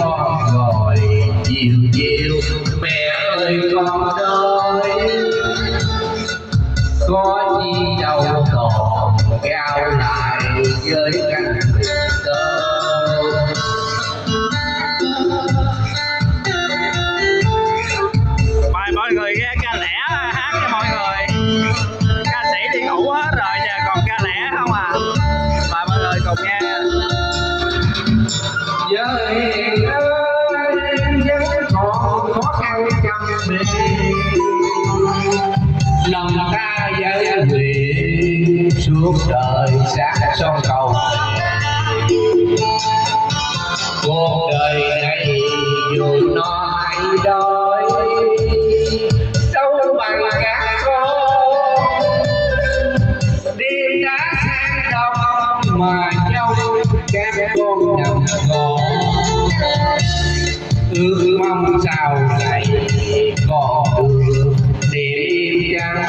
con gọi chiều chiều mẹ ơi con ơi, có chi đâu còn gao lại với cánh tơ. Mời mọi người nghe ca lẻ hát cho mọi người. Ca sĩ đi ngủ hết rồi, giờ còn ca lẻ không à. Mời mọi người cùng nghe. Với ơi vẫn còn khó khăn trăm bề, lòng ta với nguyện suốt đời sát son cầu. Cuộc đời này dù nó hay đói đâu bằng các con, đêm đã sang đông mà nhau các con nằm con. Ước mong sau này còn được đêm trăng